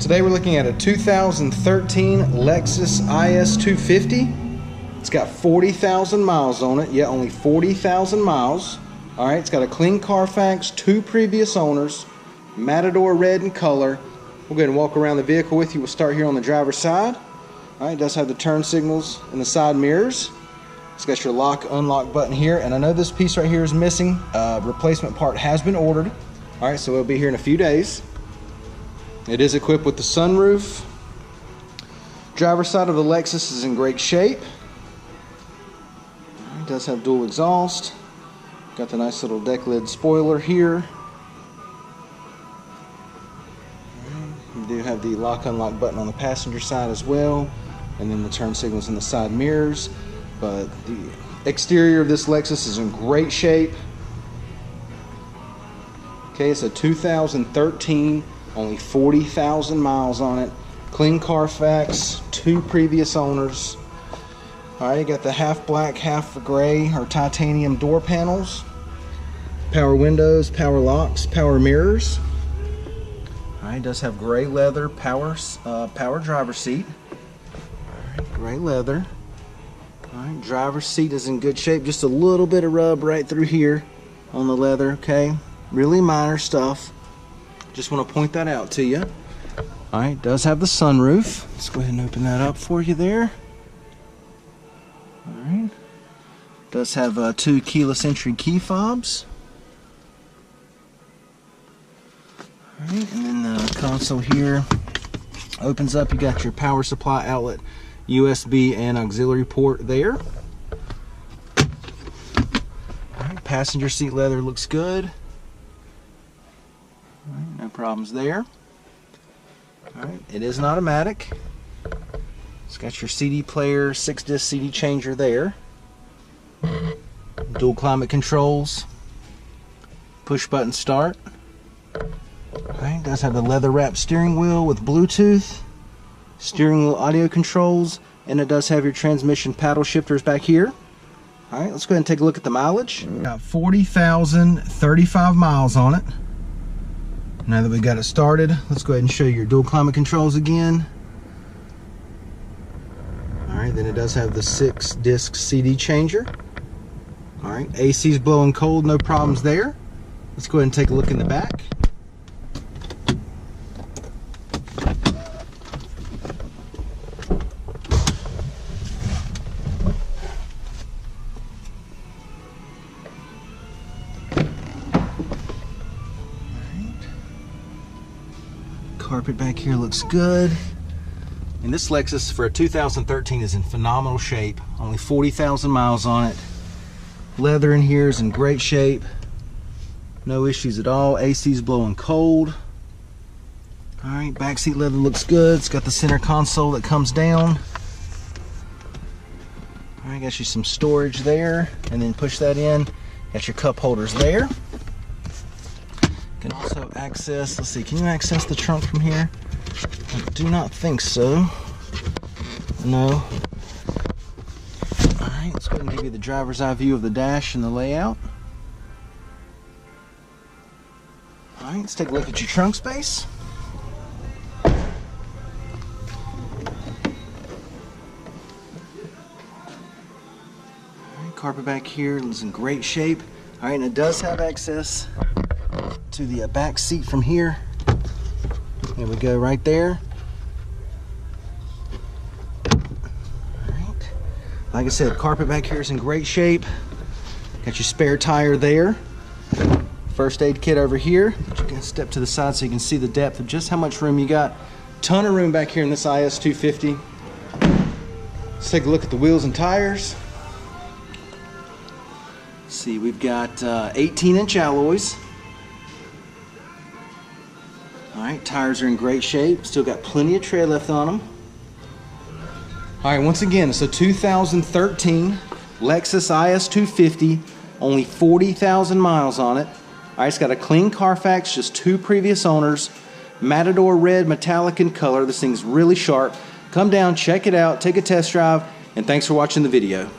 Today we're looking at a 2013 Lexus IS250. It's got 40,000 miles on it. Yeah, only 40,000 miles. All right, it's got a clean Carfax, 2 previous owners, Matador red in color. We'll go ahead and walk around the vehicle with you. We'll start here on the driver's side. All right, it does have the turn signals and the side mirrors. It's got your lock, unlock button here, and I know this piece right here is missing. Replacement part has been ordered. All right, so it'll be here in a few days. It is equipped with the sunroof. Driver's side of the Lexus is in great shape. It does have dual exhaust. Got the nice little deck lid spoiler here. You do have the lock unlock button on the passenger side as well, and then the turn signals in the side mirrors. But the exterior of this Lexus is in great shape. Okay, it's a 2013. Only 40,000 miles on it. Clean Carfax, 2 previous owners. Alright, you got the half black, half gray or titanium door panels. Power windows, power locks, power mirrors. Alright, it does have gray leather, power driver's seat. Alright, gray leather. Alright, driver's seat is in good shape. Just a little bit of rub right through here on the leather, okay? Really minor stuff. Just want to point that out to you. Alright, does have the sunroof. Let's go ahead and open that up for you there. Alright. Does have 2 keyless entry key fobs. Alright, and then the console here opens up. You got your power supply outlet, USB and auxiliary port there. Alright, passenger seat leather looks good. Alright, no problems there. Alright, it is an automatic. It's got your CD player, 6-disc CD changer there. Dual climate controls. Push button start. Alright, does have the leather wrapped steering wheel with Bluetooth. Steering wheel audio controls. And it does have your transmission paddle shifters back here. Alright, let's go ahead and take a look at the mileage. Got 40,035 miles on it. Now that we got it started, let's go ahead and show you your dual climate controls again. Alright, then it does have the 6-disc CD changer. Alright, AC's blowing cold, no problems there. Let's go ahead and take a look in the back. Carpet back here looks good. And this Lexus for a 2013 is in phenomenal shape. Only 40,000 miles on it. Leather in here is in great shape. No issues at all. AC's blowing cold. Alright, back seat leather looks good. It's got the center console that comes down. Alright, got you some storage there. And then push that in. Got your cup holders there. Can also access, let's see, can you access the trunk from here? I do not think so. No. Alright, let's go ahead and give you the driver's eye view of the dash and the layout. Alright, let's take a look at your trunk space. Alright, carpet back here is in great shape. Alright, and it does have access to the back seat from here. There we go, right there. Alright. Like I said, carpet back here is in great shape. Got your spare tire there. First aid kit over here. You can step to the side so you can see the depth of just how much room you got. Ton of room back here in this IS250. Let's take a look at the wheels and tires. Let's see, we've got 18-inch alloys. Alright, tires are in great shape. Still got plenty of tread left on them. Alright, once again, it's a 2013 Lexus IS250. Only 40,000 miles on it. Alright, it's got a clean Carfax, just 2 previous owners. Matador red, metallic in color. This thing's really sharp. Come down, check it out, take a test drive, and thanks for watching the video.